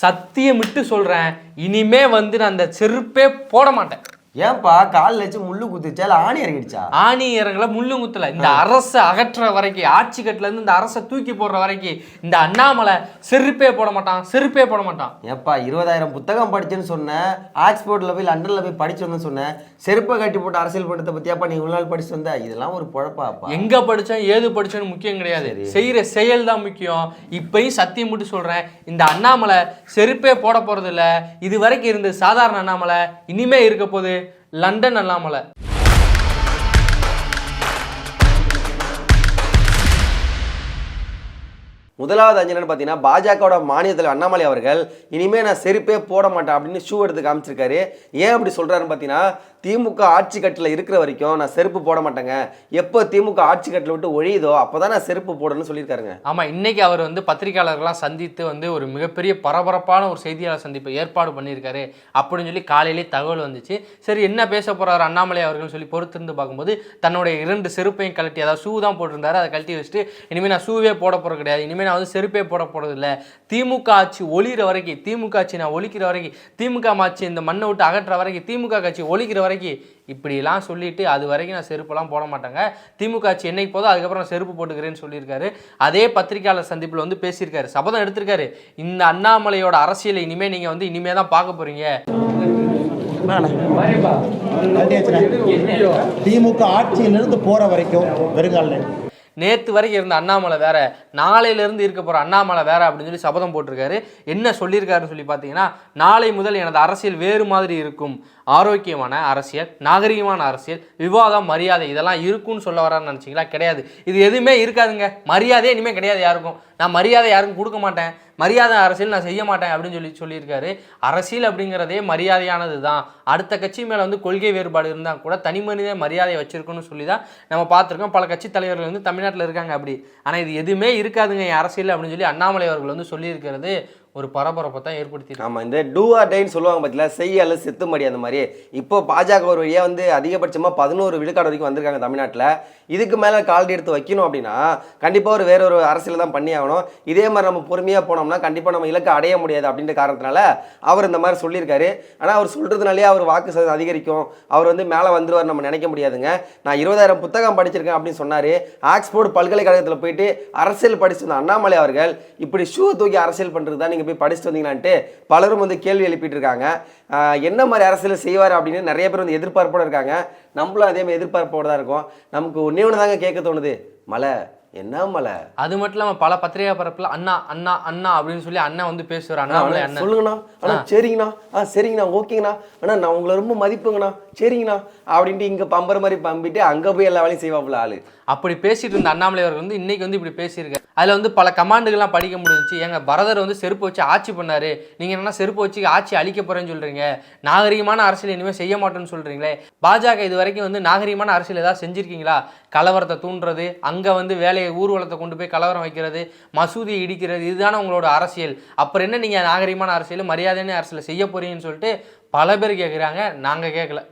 சத்தியமிட்டு சொல்றேன், இனிமே வந்து நான் அந்த செருப்பே போட மாட்டேன். ஏன்பா காலில் வச்சு முள்ளு குத்துச்சா இல்லை ஆணி இறங்கிடுச்சா? ஆணி இறங்கல, முள்ளு குத்தல. இந்த அரசை அகற்ற வரைக்கும், ஆட்சி கட்டுல இருந்து இந்த அரசை தூக்கி போடுற வரைக்கும் இந்த அண்ணாமலை செருப்பே போட மாட்டான், செருப்பே போட மாட்டான். ஏப்பா 20,000 புத்தகம் படிச்சேன்னு சொன்னேன், ஆக்ஸ்போர்ட்ல போய் லண்டன்ல போய் படிச்சு வந்தேன்னு சொன்னேன், செருப்பை கட்டி போட்டு அரசியல் பண்றதை பத்தியாப்பா நீ இவ்வளவு நாள் படிச்சு வந்த? இதெல்லாம் ஒரு பொழப்பாப்பா. எங்க படிச்சேன் ஏது படிச்சேன்னு முக்கியம் கிடையாது, செய்யற செயல் தான் முக்கியம். இப்பயும் சத்தியம் மட்டும் சொல்றேன், இந்த அண்ணாமலை செருப்பே போட போறது இல்ல. இது வரைக்கும் இருந்த சாதாரண அண்ணாமலை இனிமே இருக்க போது லண்டன் அண்ணாமலை. முதலாவது அஞ்சலன்னு பார்த்தீங்கன்னா பாஜகவோட மாநில தலைவர் அண்ணாமலை அவர்கள் இனிமே நான் செருப்பே போட மாட்டேன் அப்படின்னு ஷூ எடுத்து காமிச்சிருக்காரு. ஏன் அப்படி சொல்றாருன்னு பார்த்தீங்கன்னா, திமுக ஆட்சி கட்டில் இருக்கிற வரைக்கும் நான் செருப்பு போட மாட்டேங்க, எப்போ திமுக ஆட்சி கட்டில் விட்டு ஒழியுதோ அப்போதான் நான் செருப்பு போடணும்னு சொல்லியிருக்காருங்க. ஆமாம், இன்னைக்கு அவர் வந்து பத்திரிகையாளர்கள்லாம் சந்தித்து வந்து ஒரு மிகப்பெரிய பரபரப்பான ஒரு செய்தியாளர் சந்திப்பை ஏற்பாடு பண்ணியிருக்காரு அப்படின்னு சொல்லி காலையிலேயே தகவல் வந்துச்சு. சரி, என்ன பேச போறாரு அண்ணாமலை அவர்கள் சொல்லி பொறுத்திருந்து பார்க்கும்போது தன்னுடைய 2 செருப்பையும் கழட்டி, அதாவது ஷூ தான் போட்டிருந்தாரு, அதை கழட்டி வச்சுட்டு இனிமேல் நான் ஷூவே போட போகிறது கிடையாது, இனிமேல் நான் வந்து செருப்பே போட போகிறது இல்லை, திமுக ஆட்சி ஒழிகிற வரைக்கும், திமுக ஆட்சி நான் ஒழிக்கிற வரைக்கும், திமுக ஆட்சி இந்த மண்ணை விட்டு அகற்ற வரைக்கும், திமுக ஆட்சி ஒழிக்கிற வரைக்கும் இப்படிலாம் சொல்லிட்டு அது வரைக்கும் நான் செருப்பெல்லாம் போட மாட்டாங்க, திமுக ஆட்சி என்னைக்கு போதோ அதுக்கப்புறம் நான் செருப்பு போட்டுக்கிறேன்னு சொல்லியிருக்காரு. அதே பத்திரிகையாளர் சந்திப்பில் வந்து பேசியிருக்காரு, சபதம் எடுத்திருக்காரு. இந்த அண்ணாமலையோட அரசியலை இனிமே நீங்க வந்து இனிமே தான் பார்க்க போறீங்க. திமுக ஆட்சியிலிருந்து போற வரைக்கும் வெறுங்கால. நேற்று வரைக்கும் இருந்த அண்ணாமலை வேற, நாளையிலேருந்து இருக்க போகிற அண்ணாமலை வேற அப்படின்னு சொல்லி சபதம் போட்டிருக்காரு. என்ன சொல்லியிருக்காருன்னு சொல்லி பார்த்தீங்கன்னா, நாளை முதல் எனது அரசியல் வேறு மாதிரி இருக்கும், ஆரோக்கியமான அரசியல், நாகரிகமான அரசியல், விவாதம், மரியாதை இதெல்லாம் இருக்குன்னு சொல்ல வரான்னு நினச்சிங்களா? கிடையாது, இது எதுவுமே இருக்காதுங்க. மரியாதையே இனிமேல் கிடையாது யாருக்கும். நான் மரியாதை யாருக்கும் கொடுக்க மாட்டேன், மரியாதை அரசியல் நான் செய்ய மாட்டேன் அப்படின்னு சொல்லியிருக்காரு. அரசியல் அப்படிங்கிறதே மரியாதையானது தான். அடுத்த கட்சி மேலே வந்து கொள்கை வேறுபாடு இருந்தால் கூட தனி மனித மரியாதையை வச்சிருக்கணும்னு சொல்லி தான் நம்ம பார்த்துருக்கோம். பல கட்சி தலைவர்கள் வந்து தமிழ்நாட்டில் இருக்காங்க அப்படி. ஆனால் இது எதுவுமே இருக்காதுங்க என் அரசியல் அப்படின்னு சொல்லி அண்ணாமலை அவர்கள் வந்து சொல்லியிருக்கிறது ஒரு பரபரப்பை தான் ஏற்படுத்தி. ஆமாம், இந்த டூ ஆர் டைன்னு சொல்லுவாங்க பார்த்தீங்களா, செய்ய அல்லது செத்து மடி அந்த மாதிரி. இப்போ பாஜக ஒரு வழியாக வந்து அதிகபட்சமாக 11 விழுக்காடு வரைக்கும் வந்திருக்காங்க தமிழ்நாட்டில். இதுக்கு மேலே கால்டி எடுத்து வைக்கணும் அப்படின்னா கண்டிப்பாக வேற ஒரு அரசியல் தான் பண்ணி ஆகணும். இதே மாதிரி நம்ம பொறுமையாக போனோம்னா கண்டிப்பாக நம்ம இலக்கை அடைய முடியாது அப்படின்ற காரணத்தினால அவர் இந்த மாதிரி சொல்லியிருக்காரு. ஆனால் அவர் சொல்கிறதுனாலே அவர் வாக்கு சதவீதம் அதிகரிக்கும், அவர் வந்து மேலே வந்துருவார் நம்ம நினைக்க முடியாதுங்க. நான் 20,000 புத்தகம் படிச்சிருக்கேன் அப்படின்னு சொன்னார். ஆக்ஸ்போர்ட் பல்கலைக்கழகத்தில் போயிட்டு அரசியல் படிச்சிருந்த அண்ணாமலை அவர்கள் இப்படி ஷூ தூக்கி அரசியல் பண்ணுறது தான் நீங்கள் போய் படிச்சுட்டு வந்தீங்களான்ட்டு பலரும் வந்து கேள்வி எழுப்பிட்டு இருக்காங்க. என்ன மாதிரி அரசியல் செய்வார் அப்படின்னு நிறைய பேர் வந்து எதிர்பார்ப்போடு இருக்காங்க. நம்மளும் அதே மாதிரி எதிர்பார்ப்போடு தான் இருக்கும். நமக்கு ஒன்றே ஒன்று தாங்க கேட்க தோணுது, மலை என்ன மலை. அது மட்டும் இல்லாமல் பல பத்திரிகை பரப்பில் அண்ணா அண்ணா அண்ணா அப்படின்னு சொல்லி அண்ணா வந்து பேசுவார். அண்ணாமலை அண்ணா சொல்லுங்கண்ணா, அண்ணா சரிங்கண்ணா, சரிங்கண்ணா, ஓகேங்கண்ணா, அண்ணா நான் உங்களை ரொம்ப மதிப்புங்கண்ணா, சரிங்கண்ணா அப்படின்ட்டு இங்கே பம்பர் மாதிரி பம்பிட்டு அங்கே போய் எல்லா வேலையும் செய்வாப்புல ஆளு. அப்படி பேசிட்டு இருந்த அண்ணாமலை அவர்கள் வந்து இன்னைக்கு வந்து இப்படி பேசியிருக்காரு. அதில் வந்து பல கமாண்டுகள்லாம் படிக்க முடிஞ்சிச்சு. எங்கள் பரதர் வந்து செருப்பு வச்சு ஆட்சி பண்ணாரு, நீங்கள் என்னன்னா செருப்பு வச்சு ஆட்சி அழிக்க போறேன்னு சொல்றீங்க, நாகரிகமான அரசியல் இனிமேல் செய்ய மாட்டேன்னு சொல்றீங்களே. பாஜக இது வரைக்கும் வந்து நாகரிகமான அரசியல் ஏதாவது செஞ்சிருக்கீங்களா? கலவரத்தை தூண்டுறது, அங்கே வந்து வேலையை ஊர்வலத்தை கொண்டு போய் கலவரம் வைக்கிறது, மசூதியை இடிக்கிறது, இதுதானே உங்களோட அரசியல். அப்புறம் என்ன நீங்கள் நாகரிகமான அரசியல், மரியாதையான அரசியல் செய்ய போறீங்கன்னு சொல்லிட்டு பல பேர் கேட்குறாங்க. நாங்கள் கேட்கல.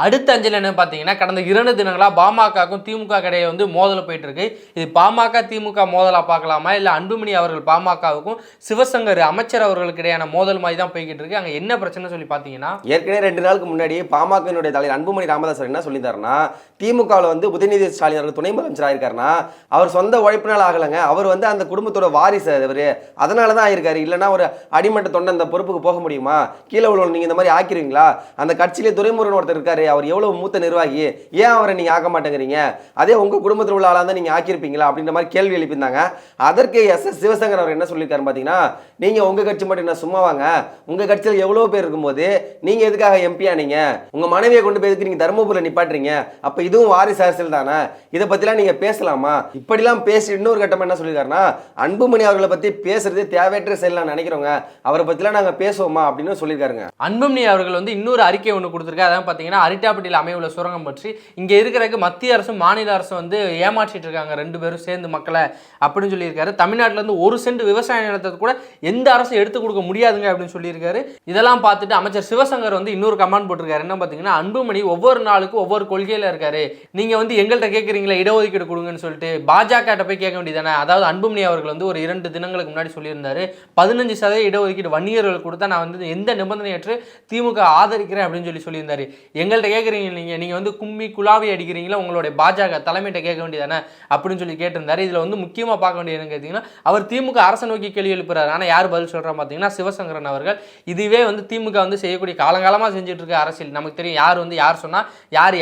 அடுத்த அஞ்சல் என்ன பார்த்தீங்கன்னா, கடந்த 2 தினங்களாக பாமகவுக்கும் திமுக இடையே வந்து மோதல் போயிட்டு இருக்கு. இது பாமக திமுக மோதலாக பார்க்கலாமா, இல்லை அன்புமணி அவர்கள் பாமகவுக்கும் சிவசங்கர் அமைச்சர் அவர்களுக்கு இடையான மோதல் மாதிரி தான் போய்கிட்டு இருக்கு. அங்கே என்ன பிரச்சனை சொல்லி பார்த்தீங்கன்னா, ஏற்கனவே 2 நாளுக்கு முன்னாடி பாமகனுடைய தலைவர் அன்புமணி ராமதாஸ் என்ன சொல்லியிருந்தாருன்னா, திமுகவில் வந்து உதயநிதி ஸ்டாலின் அவர்கள் துணை முதலமைச்சர் ஆயிருக்காருன்னா அவர் சொந்த உழைப்பினால் ஆகலைங்க, அவர் வந்து அந்த குடும்பத்தோட வாரிசு அவர், அதனால தான் ஆயிருக்காரு. இல்லைன்னா ஒரு அடிமட்ட தொண்டை அந்த பொறுப்புக்கு போக முடியுமா? கீழே உள்ள நீங்கள் இந்த மாதிரி ஆக்கிருவீங்களா? அந்த கட்சியிலே துரைமுருகன் ஒருத்தர் இருக்காரு, அவர் எவ்வளவு மூத்த நிர்வாகி, ஏன் அவரை நீங்க ஆக்க மாட்டேங்கிறீங்க? அதே உங்க குடும்பத்தில் உள்ள ஆளா தான் நீங்க ஆக்கியிருப்பீங்களா அப்படின்ற மாதிரி கேள்வி எழுப்பியிருந்தாங்க. அதற்கு எஸ்.எஸ். சிவசங்கர் அவர் என்ன சொல்லியிருக்காரு பார்த்தீங்கன்னா, நீங்க உங்க கட்சி மட்டும் என்ன சும்மா வாங்க, உங்க கட்சியில் எவ்வளவு பேர் இருக்கும்போது நீங்க எதுக்காக எம்பியா? நீங்க உங்க மனைவியை கொண்டு போய் எதுக்கு நீங்க தர்மபுரியில் நிப்பாட்டுறீங்க? அப்ப இதுவும் வாரிசு அரசியல் தானே, இதை பத்திலாம் நீங்க பேசலாமா? இப்படிலாம் பேசி இன்னொரு கட்டம் என்ன சொல்லியிருக்காருன்னா, அன்புமணி அவர்களை பத்தி பேசுறது தேவையற்ற செயல் நினைக்கிறோங்க, அவரை பத்திலாம் நாங்க பேசுவோமா அப்படின்னு சொல்லியிருக்காருங்க. அன்புமணி அவர்கள் வந்து இன்னொரு அறிக்கை ஒன்று கொடுத்துருக்காரு. அதான் பார்த்தீங்கன்னா, அரிட்டாப்பட்டியில் அமைவுள்ள சுரங்கம் பற்றி இங்கே இருக்கிறதுக்கு மத்திய அரசும் மாநில அரசும் வந்து ஏமாற்றிட்டு இருக்காங்க, 2 பேரும் சேர்ந்து மக்களை அப்படின்னு சொல்லியிருக்காரு. தமிழ்நாட்டில் இருந்து 1 சென்ட் விவசாய நிலத்தை கூட எந்த அரசும் எடுத்து கொடுக்க முடியாதுங்க அப்படின்னு சொல்லியிருக்காரு. இதெல்லாம் பார்த்துட்டு அமைச்சர் சிவசங்கர் வந்து இன்னொரு கமெண்ட் போட்டிருக்காரு. என்ன பார்த்தீங்கன்னா, அன்புமணி ஒவ்வொரு நாளுக்கும் ஒவ்வொரு கொள்கையில் இருக்காரு, நீங்கள் வந்து எங்கள்கிட்ட கேட்குறீங்களா இடஒதுக்கீடு கொடுங்கன்னு சொல்லிட்டு பாஜக போய் கேட்க வேண்டியதானே. அதாவது அன்புமணி அவர்கள் வந்து ஒரு 2 தினங்களுக்கு முன்னாடி சொல்லியிருந்தாரு, 15% இடஒதுக்கீடு வன்னியர்கள் கொடுத்தா நான் வந்து எந்த நிபந்தனையற்று திமுக ஆதரிக்கிறேன் அப்படின்னு சொல்லியிருந்தாரு. எங்கள்கிட்ட கேட்குறீங்க, நீங்கள் வந்து கும்மி குலாவி அடிக்கிறீங்களா, உங்களுடைய பாஜக தலைமையிட்ட கேட்க வேண்டியதானே அப்படின்னு சொல்லி கேட்டிருந்தாரு. இதில் வந்து முக்கியமாக பார்க்க வேண்டியது என்னன்னு கேட்டிங்கன்னா, அவர் திமுக அரசை நோக்கி கேள்வி எழுப்புறாரு. ஆனால் யார் பதில் சொல்கிறா பார்த்தீங்கன்னா சிவசங்கரன் அவர்கள். இதுவே வந்து திமுக வந்து செய்யக்கூடிய காலங்காலமாக செஞ்சுட்டு இருக்க அரசியல். நமக்கு தெரியும் யார் வந்து யார் சொன்னால்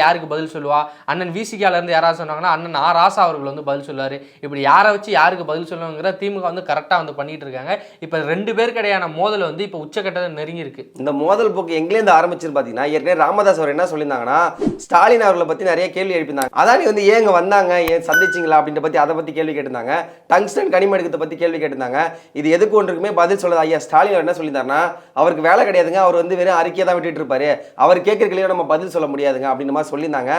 யாருக்கு பதில் சொல்லுவா. அண்ணன் விசிகால இருந்து யாராவது சொன்னாங்கன்னா அண்ணன் ஆ ராசா அவர்கள் வந்து பதில் சொல்லுவார். இப்படி யாரை வச்சு யாருக்கு பதில் சொல்லுங்கிற திமுக வந்து கரெக்டாக வந்து பண்ணிட்டு இருக்காங்க. இப்போ 2 பேருக்கு இடையான மோதல் வந்து இப்போ உச்சக்கட்டத்தை நெருங்கி இருக்கு. இந்த மோதல் போக்கு எங்கேருந்து ஆரம்பிச்சுன்னு பார்த்தீங்கன்னா, ஏற்கனவே ராமதாஸ் அவர் என்ன சொல்லியிருந்தாங்கன்னா, ஸ்டாலின் அவர்களை பற்றி நிறைய கேள்வி எழுப்பினாங்க. அதானி வந்து ஏங்க வந்தாங்க, ஏன் சந்திச்சிங்களா அப்படின்ற பற்றி அதை பற்றி கேள்வி கேட்டிருந்தாங்க. டங்ஸ்டன் கனிம எடுக்கத்தை பற்றி கேள்வி கேட்டிருந்தாங்க. இது எதுக்கு ஒன்றுக்குமே பதில் சொல்லுது. ஐயா ஸ்டாலின் அவர் என்ன சொல்லியிருந்தாருன்னா, அவருக்கு வேலை கிடையாதுங்க, அவர் வந்து வெறும் அறிக்கையை தான் விட்டுட்டு இருப்பாரு, அவர் கேட்குற கேள்வியை நம்ம பதில் சொல்ல முடியாதுங்க அப்படின்ற மாதிரி சொல்லியிருந்தாங்க.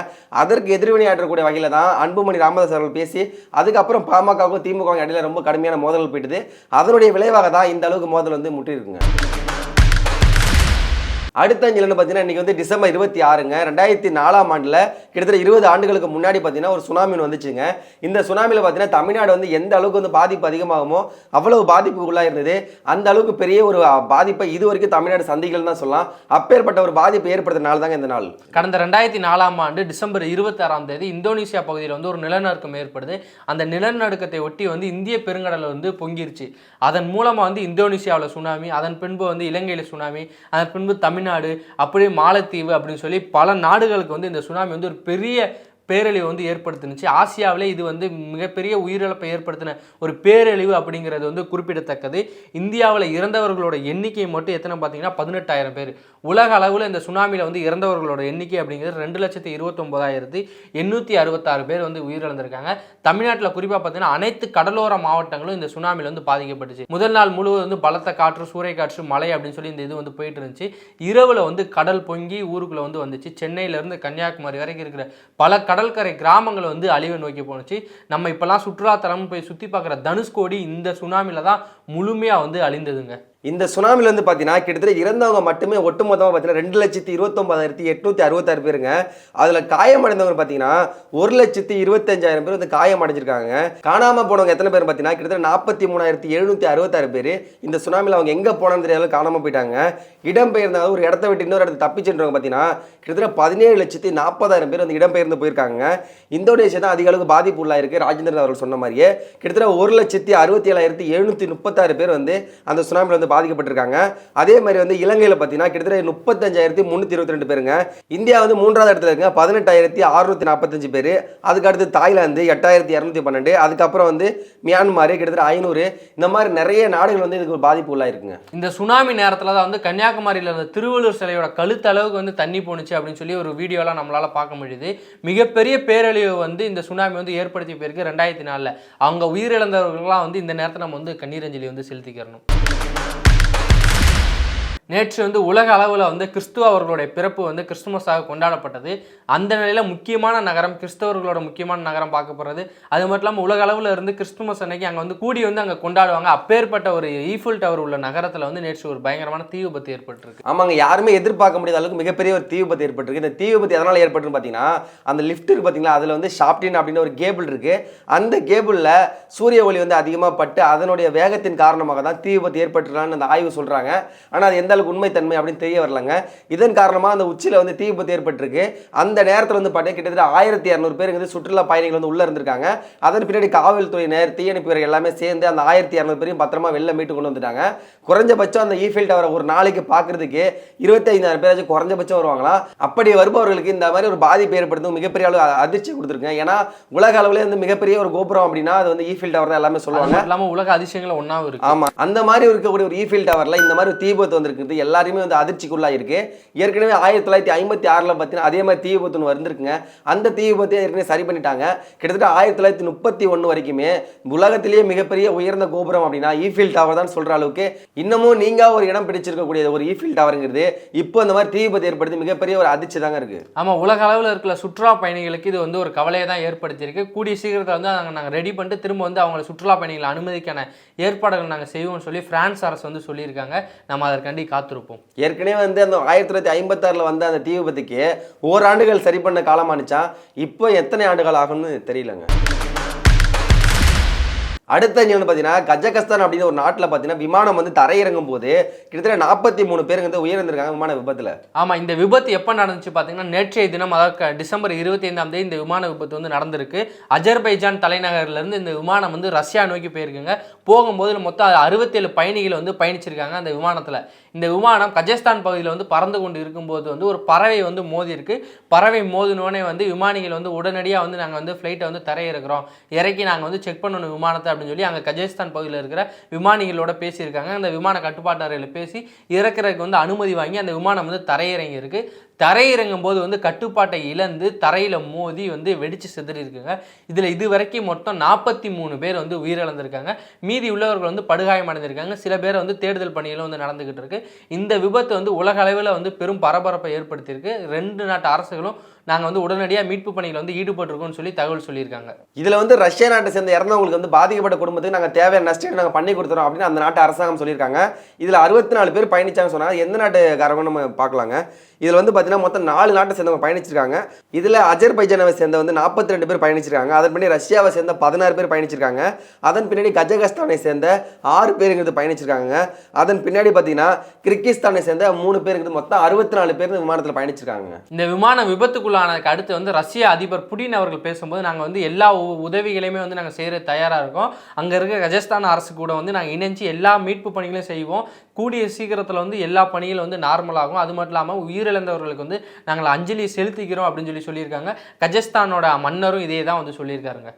அதற்கு எதிர்வினை ஆற்றக்கூடிய வகையில் தான் அன்புமணி ராமதாஸ் அவர்கள் பேசி அதுக்கப்புறம் பாமகவுக்கும் திமுக இடையில ரொம்ப கடுமையான மோதல் போயிட்டுது. அதனுடைய விளைவாக தான் இந்த அளவுக்கு மோதல் வந்து முட்டி இருக்குங்க. அடுத்த அஞ்சல்னு பார்த்தீங்கன்னா, இன்றைக்கி வந்து டிசம்பர் 26ங்க 2004ஆம் ஆண்டில் கிட்டத்தட்ட 20 ஆண்டுகளுக்கு முன்னாடி பார்த்தீங்கன்னா ஒரு சுனாமி வந்துச்சுங்க. இந்த சுனாமியில் பார்த்தீங்கன்னா தமிழ்நாடு வந்து எந்த அளவுக்கு வந்து பாதிப்பு அதிகமாகுமோ அவ்வளவு பாதிப்புக்குள்ளாக இருந்தது. அந்த அளவுக்கு பெரிய ஒரு பாதிப்பை இது வரைக்கும் தமிழ்நாடு சந்திகள் தான் சொல்லலாம். அப்பேற்பட்ட ஒரு பாதிப்பு ஏற்படுத்தினால தாங்க இந்த நாள். கடந்த 2004ஆம் ஆண்டு டிசம்பர் 26ஆம் தேதி இந்தோனேசியா பகுதியில் வந்து ஒரு நிலநடுக்கம் ஏற்படுது. அந்த நிலநடுக்கத்தை ஒட்டி வந்து இந்திய பெருங்கடலை வந்து பொங்கிருச்சு. அதன் மூலமாக வந்து இந்தோனேசியாவில் சுனாமி, அதன் பின்பு வந்து இலங்கையில் சுனாமி, அதன் பின்பு தமிழ்நாடு, அப்படியே மாலத்தீவு அப்படின்னு சொல்லி பல நாடுகளுக்கு வந்து இந்த சுனாமி வந்து ஒரு பெரிய பேரழிவு வந்து ஏற்படுத்தினுச்சு. ஆசியாவிலே இது வந்து மிகப்பெரிய உயிரிழப்பை ஏற்படுத்தின ஒரு பேரழிவு அப்படிங்கிறது வந்து குறிப்பிடத்தக்கது. இந்தியாவில் இறந்தவர்களோட எண்ணிக்கை மட்டும் எத்தனை பார்த்தீங்கன்னா 18,000 பேர். உலக அளவில் இந்த சுனாமியில் வந்து இறந்தவர்களோட எண்ணிக்கை அப்படிங்கிறது 2,29,866 பேர் வந்து உயிரிழந்திருக்காங்க. தமிழ்நாட்டில் குறிப்பாக பார்த்தீங்கன்னா அனைத்து கடலோர மாவட்டங்களும் இந்த சுனாமியில் வந்து பாதிக்கப்பட்டுச்சு. முதல் நாள் முழுவதும் வந்து பலத்த காற்று, சூறைக்காற்று, மழை அப்படின்னு சொல்லி இந்த இது வந்து போயிட்டு இருந்துச்சு. இரவில் வந்து கடல் பொங்கி ஊருக்குள்ளே வந்து வந்துச்சு. சென்னையிலேருந்து கன்னியாகுமரி வரைக்கும் இருக்கிற பல கடற்கரை கிராமங்கள் வந்து அழிவை நோக்கி போணுச்சு. நம்ம இப்போல்லாம் சுற்றுலாத்தலம் போய் சுற்றி பார்க்குற தனுஷ்கோடி இந்த சுனாமியில் தான் முழுமையாக வந்து அழிந்ததுங்க. இந்த சுனாமியில் வந்து பார்த்தீங்கன்னா கிட்டத்தட்ட இறந்தவங்க மட்டுமே ஒட்டுமொத்தமாக பார்த்தீங்கன்னா 2,29,866 பேருங்க. அதில் காயமடைந்தவங்க பார்த்தீங்கன்னா 1,25,000 பேர் வந்து காயமடைஞ்சிருக்காங்க. காணாமல் போனவங்க எத்தனை பேர் பார்த்தீங்கன்னா கிட்டத்தட்ட 43,766 பேர். இந்த சுனாமியில் அவங்க எங்கே போனான்னு தெரியாத காணாமல் போயிட்டாங்க. இடம்பெயர்ந்தவங்க ஒரு இடத்த விட்டு இன்னொரு இடத்துக்கு தப்பிச்சுன்றவங்க பார்த்தீங்கன்னா கிட்டத்தட்ட 17,40,000 பேர் வந்து இடம்பெயர்ந்து போயிருக்காங்க. இந்தோனேஷியா தான் அதிக அளவுக்கு பாதிப்பு உள்ளாயிருக்கு. ராஜேந்திரன் அவர்கள் சொன்ன மாதிரியே கிட்டத்தட்ட 1,67,736 பேர் வந்து அந்த சுனாமியில் வந்து பாதிக்கப்பட்டிருக்காங்க. அதே மாதிரி வந்து இலங்கையில் பார்த்தீங்கன்னா கிட்டத்தட்ட 35,322 பேருங்க. இந்தியா வந்து 3வது இடத்துல இருக்குங்க, 18,645 பேர். அதுக்கு அடுத்து தாய்லாந்து 8,212, அதுக்கப்புறம் வந்து மியான்மார் கிட்டத்தட்ட 500. இந்த மாதிரி நிறைய நாடுகள் வந்து இதுக்கு ஒரு பாதிப்பு உள்ளாயிருக்குங்க. இந்த சுனாமி நேரத்தில் தான் வந்து கன்னியாகுமரியில் இருந்த திருவள்ளுவர் சிலையோட கழுத்து அளவுக்கு வந்து தண்ணி போணுச்சு அப்படின்னு சொல்லி ஒரு வீடியோலாம் நம்மளால பார்க்க முடியுது. மிகப்பெரிய பேரழிவு வந்து இந்த சுனாமி வந்து ஏற்படுத்தி போயிருக்கு 2004. அவங்க உயிரிழந்தவர்கள்லாம் வந்து இந்த நேரத்தில் நம்ம வந்து கண்ணீரஞ்சலி வந்து செலுத்திக்கிறணும். நேற்று வந்து உலக அளவில் வந்து கிறிஸ்துவ அவர்களுடைய பிறப்பு வந்து கிறிஸ்துமஸாக கொண்டாடப்பட்டது. அந்த நிலையில் முக்கியமான நகரம், கிறிஸ்தவர்களோட முக்கியமான நகரம் பார்க்கப்படுறது. அது மட்டும் இல்லாமல் உலக அளவில் இருந்து கிறிஸ்துமஸ் அன்னைக்கு அங்கே வந்து கூடி வந்து அங்கே கொண்டாடுவாங்க. அப்பேற்பட்ட ஒரு ஈஃபில் டவர் உள்ள நகரத்தில் வந்து நேற்று ஒரு பயங்கரமான தீ விபத்து ஏற்பட்டிருக்கு. ஆமாங்க, யாருமே எதிர்பார்க்க முடியாத அளவுக்கு மிகப்பெரிய ஒரு தீ விபத்து ஏற்பட்டிருக்கு. இந்த தீ விபத்து எதனால் ஏற்பட்டுன்னு பார்த்தீங்கன்னா, அந்த லிஃப்ட் இருக்கு பார்த்தீங்களா, அதில் வந்து ஷாப்டின் அப்படின்னு ஒரு கேபிள் இருக்குது. அந்த கேபிளில் சூரிய ஒளி வந்து அதிகமாக பட்டு அதனுடைய வேகத்தின் காரணமாக தான் தீ விபத்து ஏற்பட்டுருக்கான்னு அந்த ஆய்வு சொல்கிறாங்க. ஆனால் அது எந்த அளவுக்கு உண்மைத்தன்மை அப்படின்னு தெரிய வரலங்க. இதன் காரணமாக அந்த உச்சியில் வந்து தீ விபத்து ஏற்பட்டிருக்கு. அந்த நேரத்தில் வந்து பார்த்தீங்கன்னா கிட்டத்தட்ட 1,200 பேர் வந்து சுற்றுலா பயணிகள் வந்து உள்ளே இருந்திருக்காங்க. அதன் பின்னாடி காவல்துறையினர், தீயணைப்பு வீரர்கள் எல்லாமே சேர்ந்து அந்த 1,200 பேரையும் பத்திரமா வெளில மீட்டு கொண்டு வந்துட்டாங்க. குறைஞ்சபட்சம் அந்த ஈஃபில் டவரை ஒரு நாளைக்கு பார்க்கறதுக்கு 25,000 பேராச்சும் குறைஞ்சபட்சம் வருவாங்களாம். அப்படி வருபவர்களுக்கு இந்த மாதிரி ஒரு பாதிப்பு ஏற்படுத்தும் மிகப்பெரிய அளவு அதிர்ச்சி கொடுத்துருக்கேன். ஏன்னா உலக அளவில் வந்து மிகப்பெரிய ஒரு கோபுரம் அப்படின்னா அது வந்து ஈஃபில் டவர் தான் எல்லாமே சொல்லுவாங்க. இல்லாமல் உலக அதிசயங்கள் ஒன்றாவும் இருக்கு. ஆமாம், அந்த மாதிரி இருக்கக்கூடிய ஒரு ஈஃபில் டவரில் இந்த மாதிரி தீ விபத்து வந்திருக்கு. இருக்கிறது எல்லாருமே வந்து அதிர்ச்சிக்குள்ளாயிருக்கு. ஏற்கனவே 1956 பார்த்தீங்கன்னா அதே மாதிரி தீ விபத்து ஒன்று வந்திருக்குங்க. அந்த தீ விபத்தை ஏற்கனவே சரி பண்ணிட்டாங்க. கிட்டத்தட்ட 1931 வரைக்குமே உலகத்திலேயே மிகப்பெரிய உயர்ந்த கோபுரம் அப்படின்னா ஈஃபில் டவர் தான் சொல்ற அளவுக்கு இன்னமும் நீங்க ஒரு இடம் பிடிச்சிருக்கக்கூடிய ஒரு ஈஃபில் டவருங்கிறது இப்போ இந்த மாதிரி தீ விபத்து ஏற்படுத்தி மிகப்பெரிய ஒரு அதிர்ச்சி தாங்க இருக்கு. ஆமா, உலக அளவில் இருக்கிற சுற்றுலா பயணிகளுக்கு இது வந்து ஒரு கவலையை தான் ஏற்படுத்தியிருக்கு. கூடிய சீக்கிரத்தில் வந்து நாங்கள் ரெடி பண்ணிட்டு திரும்ப வந்து அவங்களை சுற்றுலா பயணிகளை அனுமதிக்கான ஏற்பாடுகள் நாங்கள் செய்வோம்னு சொல்லி பிரான்ஸ் அரசு வந்து சொல்லியிருக்காங்க. நம்ம அதற்காண்டி காத்திருப்போம். ஏற்கனவே வந்து அந்த 1956 வந்த அந்த தீ விபத்துக்கு ஓராண்டுகள் சரி பண்ண காலமானுச்சா, இப்போ எத்தனை ஆண்டுகள் ஆகும்னு தெரியலங்க. அடுத்த நிகழ்வு பார்த்தீங்கன்னா கஜகஸ்தான் அப்படின்னு ஒரு நாட்டில் பார்த்தீங்கன்னா விமானம் வந்து தரையிறங்கும் போது கிட்டத்தட்ட 43 பேர் வந்து உயிரிழந்திருக்காங்க விமான விபத்தில். ஆமாம், இந்த விபத்து எப்போ நடந்துச்சு பார்த்தீங்கன்னா நேற்றைய தினம், அதாவது டிசம்பர் 25 இந்த விமான விபத்து வந்து நடந்திருக்கு. அஜர்பைஜான் தலைநகர்லேருந்து இந்த விமானம் வந்து ரஷ்யா நோக்கி போயிருக்குங்க. போகும்போது மொத்தம் 67 பயணிகள் வந்து பயணிச்சிருக்காங்க அந்த விமானத்தில். இந்த விமானம் கஜஸ்தான் பகுதியில் வந்து பறந்து கொண்டு இருக்கும்போது வந்து ஒரு பறவை வந்து மோதி இருக்கு. பறவை மோதினோடனே வந்து விமானிகள் வந்து உடனடியாக வந்து நாங்கள் வந்து ஃப்ளைட்டை வந்து தரையிறக்கிறோம், இறக்கி நாங்கள் வந்து செக் பண்ணணும் விமானத்தை அப்படின்னு சொல்லி அங்கே கஜஸ்தான் பகுதியில் இருக்கிற விமானிகளோட பேசியிருக்காங்க. அந்த விமான கட்டுப்பாட்டாளர்கள் பேசி இறக்கிறதுக்கு வந்து அனுமதி வாங்கி அந்த விமானம் வந்து தரையிறங்கி இருக்கு. தரையிறங்கும் போது வந்து கட்டுப்பாட்டை இழந்து தரையில் மோதி வந்து வெடிச்சு சிதறி இருக்குங்க. இதில் இது வரைக்கும் மொத்தம் 43 பேர் வந்து உயிரிழந்திருக்காங்க. மீதி உள்ளவர்கள் வந்து படுகாயம் அடைந்திருக்காங்க. சில பேர் வந்து தேடுதல் பணிகளும் வந்து நடந்துகிட்டு இருக்கு. இந்த விபத்து வந்து உலக அளவில் வந்து பெரும் பரபரப்பை ஏற்படுத்தியிருக்கு. 2 நாட்டு அரசுகளும் நாங்கள் வந்து உடனடியாக மீட்பு பணியில் வந்து ஈடுபட்டிருக்கோம்னு சொல்லி தகவல் சொல்லியிருக்காங்க. இதில் வந்து ரஷ்யா நாட்டை சேர்ந்த இறந்தவங்களுக்கு வந்து பாதிக்கப்பட்ட குடும்பத்துக்கு நாங்கள் தேவையான நஷ்டம் நாங்கள் பண்ணி கொடுத்துறோம் அப்படின்னு அந்த நாட்டு அரசாங்கம் சொல்லியிருக்காங்க. இதில் 64 பேர் பயணிச்சாங்கன்னு சொன்னால் எந்த நாட்டுக்காரங்க நம்ம பார்க்கலாங்க. இதில் வந்து பார்த்தீங்கன்னா மொத்தம் 4 நாட்டை சேர்ந்தவங்க பயணிச்சிருக்காங்க. இதில் அஜர்பைஜானை சேர்ந்த வந்து 42 பேர் பயணிச்சிருக்காங்க. அதன் பின்னாடி ரஷ்யாவை சேர்ந்த 16 பேர் பயணிச்சிருக்காங்க. அதன் பின்னாடி கஜகஸ்தானை சேர்ந்த 6 பேருங்கிறது பயணிச்சிருக்காங்க. அதன் பின்னாடி பார்த்தீங்கன்னா கிர்கிஸ்தானை சேர்ந்த 3 பேருங்கிறது மொத்தம் 64 பேர் விமானத்தில் பயணிச்சிருக்காங்க. இந்த விமான விபத்துக்குள்ளானதுக்கு அடுத்து வந்து ரஷ்ய அதிபர் புடின் அவர்கள் பேசும்போது நாங்கள் வந்து எல்லா உதவிகளையுமே வந்து நாங்கள் செய்கிற தயாராக இருக்கோம். அங்கே இருக்க கஜஸ்தான் அரசு கூட வந்து நாங்கள் இணைஞ்சு எல்லா மீட்பு பணிகளையும் செய்வோம். கூடிய சீக்கிரத்தில் வந்து எல்லா பணிகளும் வந்து நார்மலாகும். அது மட்டும் இல்லாமல் உயிரிழந்தவர்களுக்கு வந்து நாங்கள் அஞ்சலி செலுத்திக்கிறோம் அப்படின்னு சொல்லியிருக்காங்க. கஜஸ்தானோட மன்னரும் இதே தான் வந்து சொல்லியிருக்காருங்க.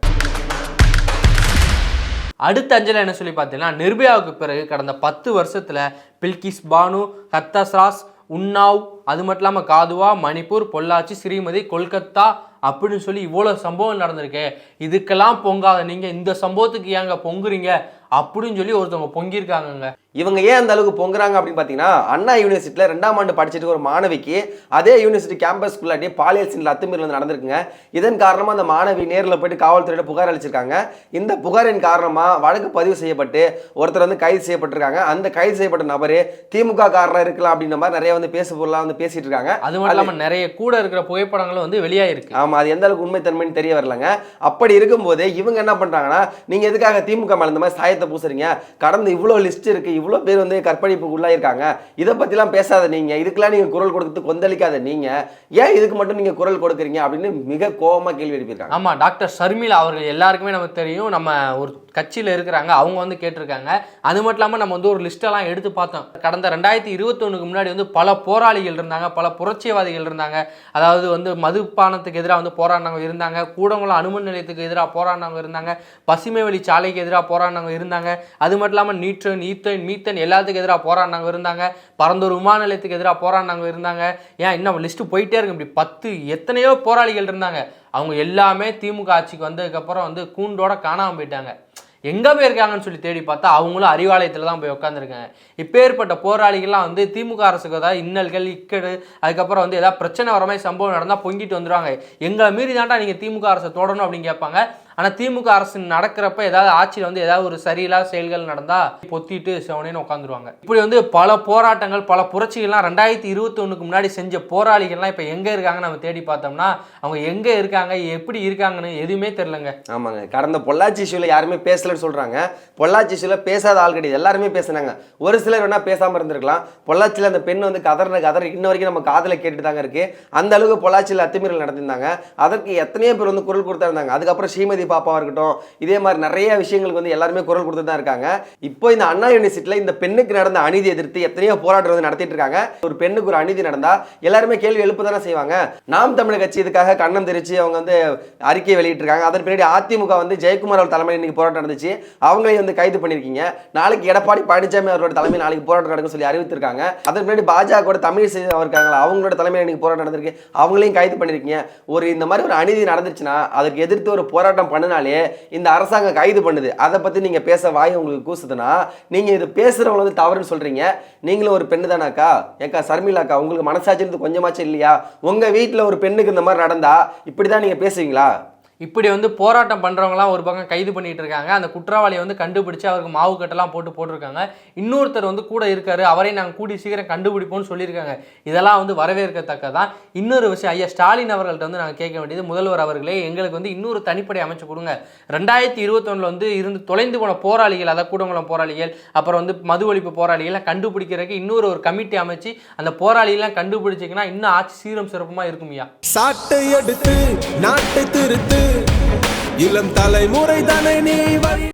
அடுத்த அஞ்சலி என்ன சொல்லி பார்த்தீங்கன்னா, நிர்பயாவுக்கு பிறகு கடந்த 10 வருஷத்தில் பில்கிஸ் பானு, ஹத்தஸ்ராஸ், உன்னாவ், அது மட்டும் இல்லாமல் காதுவா, மணிப்பூர், பொள்ளாச்சி, ஸ்ரீமதி, கொல்கத்தா அப்படின்னு சொல்லி இவ்வளோ சம்பவம் நடந்திருக்கு. இதுக்கெல்லாம் பொங்காத நீங்கள் இந்த சம்பவத்துக்கு ஏங்க பொங்குறீங்க அப்படின்னு சொல்லி ஒருத்தவங்க பொங்கியிருக்காங்க. இவங்க ஏன் அந்த அளவுக்கு பொங்குறாங்க அப்படின்னு பார்த்தீங்கன்னா, அண்ணா யூனிவர்சிட்டியில் 2ஆம் ஆண்டு படிச்சுட்டு ஒரு மாணவிக்கு அதே யூனிவர்சிட்டி கேம்பஸ்குள்ளாட்டி பாலியல் சீனில் அத்துமீறல் நடந்திருக்குங்க. இதன் காரணமாக அந்த மாணவி நேரில் போயிட்டு காவல்துறையில புகார் அளிச்சிருக்காங்க. இந்த புகாரின் காரணமாக வழக்கு பதிவு செய்யப்பட்டு ஒருத்தர் வந்து கைது செய்யப்பட்டிருக்காங்க. அந்த கைது செய்யப்பட்ட நபர் திமுக காரணம் இருக்கலாம் அப்படின்ற மாதிரி நிறைய வந்து பொருளாக வந்து பேசிட்டு இருக்காங்க. அது மட்டும் இல்லாமல் நிறைய கூட இருக்கிற புகைப்படங்களும் வந்து வெளியாயிருக்கு. ஆமாம், அது எந்த அளவுக்கு உண்மைத்தன்மைன்னு தெரிய வரலங்க. அப்படி இருக்கும்போது இவங்க என்ன பண்ணுறாங்கன்னா, நீங்கள் எதுக்காக திமுக மேலே இந்த மாதிரி சாயத்தை பூசுறீங்க, கடந்த இவ்வளோ லிஸ்ட் இருக்குது, இவ்வளோ பேர் வந்து கற்பழிப்புக்கு உள்ளாயிருக்காங்க, இதை பற்றிலாம் பேசாத நீங்கள், இதுக்கெல்லாம் நீங்கள் குரல் கொடுத்து கொந்தளிக்காத நீங்கள், ஏன் இதுக்கு மட்டும் நீங்கள் குரல் கொடுக்குறீங்க அப்படின்னு மிக கோபமாக கேள்வி எழுப்பியிருக்காங்க. ஆமாம், டாக்டர் ஷர்மிளா அவர்கள் எல்லாருக்குமே நமக்கு தெரியும். நம்ம ஒரு கட்சியில் இருக்கிறாங்க, அவங்க வந்து கேட்டிருக்காங்க. அது மட்டும் இல்லாமல் நம்ம வந்து ஒரு லிஸ்ட்டெல்லாம் எடுத்து பார்த்தோம். கடந்த 2021 முன்னாடி வந்து பல போராளிகள் இருந்தாங்க, பல புரட்சிவாதிகள் இருந்தாங்க. அதாவது வந்து மதுபானத்துக்கு எதிராக வந்து போராடினவங்க இருந்தாங்க, கூடங்குளம் அணுமின் நிலையத்துக்கு எதிராக போராடினவங்க இருந்தாங்க, பசுமை வழி சாலைக்கு எதிராக போராடினவங்க இருந்தாங்க. அது மட்டும் இல்லாமல் நீட்ரன், ஈத்தன், மீத்தன் எல்லாத்துக்கும் எதிராக போராடினவங்க இருந்தாங்க, பரந்தூர் விமான நிலையத்துக்கு எதிராக போராடினவங்க இருந்தாங்க. ஏன் இன்னும் லிஸ்ட்டு போயிட்டே இருக்கு. இப்படி 10 எத்தனையோ போராளிகள் இருந்தாங்க. அவங்க எல்லாமே திமுக ஆட்சிக்கு வந்ததுக்கப்புறம் வந்து கூண்டோட காணாமல் போயிட்டாங்க. எங்கே போயிருக்காங்கன்னு சொல்லி தேடி பார்த்தா அவங்களும் அறிவாலயத்தில் தான் போய் உட்காந்துருக்காங்க. இப்பேற்பட்ட போராளிகள்லாம் வந்து திமுக அரசுக்கு ஏதாவது இன்னல்கள், இக்கடு, அதுக்கப்புறம் வந்து ஏதாவது பிரச்சனை வர மாதிரி சம்பவம் நடந்தால் பொங்கிட்டு வந்துடுவாங்க. எங்களை மீறி தாண்டா நீங்கள் திமுக அரசை தொடரணும் அப்படின்னு கேட்பாங்க. ஆனால் திமுக அரசு நடக்கிறப்ப ஏதாவது ஆட்சியில் வந்து ஏதாவது ஒரு சரியில்லாத செயல்கள் நடந்தால் பொத்திட்டு செவனேன்னு உட்காந்துருவாங்க. இப்படி வந்து பல போராட்டங்கள், பல புரட்சிகள்லாம் 2021 முன்னாடி செஞ்ச போராளிகள்லாம் இப்போ எங்கே இருக்காங்கன்னு நம்ம தேடி பார்த்தோம்னா அவங்க எங்கே இருக்காங்க, எப்படி இருக்காங்கன்னு எதுவுமே தெரிலங்க. ஆமாங்க, கடந்த பொள்ளாச்சி இஷ்யூவில் யாருமே பேசலன்னு சொல்கிறாங்க. பொள்ளாச்சி இஷ்யூவில் பேசாத ஆள் கிடையாது, எல்லாருமே பேசுனாங்க. ஒரு சிலர் வேணா பேசாமல் இருந்திருக்கலாம். பொள்ளாச்சியில் அந்த பெண் வந்து கதற இன்ன வரைக்கும் நம்ம காதில் கேட்டுட்டு தாங்க இருக்குது. அந்த அளவுக்கு பொள்ளாச்சியில் அத்துமீறல் நடத்திருந்தாங்க. அதற்கு எத்தனையோ பேர் வந்து குரல் கொடுத்தா இருந்தாங்க. அதுக்கப்புறம் ஸ்ரீமதி பாப்பாவா இருக்கட்டும், இதே மாதிரி நிறைய விஷயங்களுக்கு வந்து எல்லாருமே குரல் கொடுத்து தான் இருக்காங்க. இப்போ இந்த அண்ணா யூனிவர்சிட்டியில் இந்த பெண்ணுக்கு நடந்த அநீதி எதிர்த்து எத்தனையோ போராட்டம் வந்து நடத்திட்டு இருக்காங்க. ஒரு பெண்ணுக்கு ஒரு அநீதி நடந்தா எல்லாருமே கேள்வி எழுப்ப தானே செய்வாங்க. நாம் தமிழர் கட்சி இதுக்காக கண்ணம் தெரிவிச்சு அவங்க வந்து அறிக்கையை வெளியிட்டிருக்காங்க. அதன் பின்னாடி அதிமுக வந்து ஜெயக்குமார் அவர் தலைமையில் இன்னைக்கு போராட்டம் நடந்துச்சு, அவங்களையும் வந்து கைது பண்ணியிருக்கீங்க. நாளைக்கு எடப்பாடி பழனிசாமி அவரோட தலைமையில் நாளைக்கு போராட்டம் நடக்கும் சொல்லி அறிவித்திருக்காங்க. அதன் பின்னாடி பாஜக தமிழிசை இருக்காங்களா, அவங்களோட தலைமையில் இன்னைக்கு போராட்டம் நடந்திருக்கு, அவங்களையும் கைது பண்ணியிருக்கீங்க. இந்த மாதிரி ஒரு அநீதி நடந்துச்சுன்னா அதுக்கு எதிர்த்து ஒரு போராட்டம் பண்ணினாலே இந்த அரசாங்கம் கைது பண்ணுது. அதை பத்தி நீங்க பேச வாய் உங்களுக்கு கூசுதுன்னா நீங்க இது பேசுறவங்க வந்து தவறுன்னு சொல்றீங்க. நீங்களும் ஒரு பெண்ணு தானாக்கா? ஏக்கா சர்மிளாக்கா, உங்களுக்கு மனசாட்சி கொஞ்சமாச்சும் இல்லையா? உங்க வீட்டுல ஒரு பெண்ணுக்கு இந்த மாதிரி நடந்தா இப்படிதான் நீங்க பேசுவீங்களா? இப்படி வந்து போராட்டம் பண்ணுறவங்களாம் ஒரு பக்கம் கைது பண்ணிட்டு இருக்காங்க. அந்த குற்றவாளியை வந்து கண்டுபிடிச்சு அவருக்கு மாவு கட்டெல்லாம் போட்டிருக்காங்க. இன்னொருத்தர் வந்து கூட இருக்காரு, அவரை நாங்கள் கூடி சீக்கிரம் கண்டுபிடிப்போம்னு சொல்லியிருக்காங்க. இதெல்லாம் வந்து வரவேற்கத்தக்கதான். இன்னொரு விஷயம், ஐயா ஸ்டாலின் அவர்கள்ட்ட வந்து நாங்கள் கேட்க வேண்டியது, முதல்வர் அவர்களே எங்களுக்கு வந்து இன்னொரு தனிப்படை அமைச்சு கொடுங்க. 2021 வந்து இருந்து தொலைந்து போன போராளிகள், அதாவது கூடங்குளம் போராளிகள், அப்புறம் வந்து மது ஒழிப்பு போராளிகள்லாம் கண்டுபிடிக்கிறதுக்கு இன்னொரு ஒரு கமிட்டி அமைச்சு அந்த போராளிகள்லாம் கண்டுபிடிச்சிங்கன்னா இன்னும் ஆட்சி சீரம் சிறப்புமா இருக்கும்யா. சாட்டை எடுத்து நாட்டை திருத்து, இளம் தலைமுறை தானே நீ வழி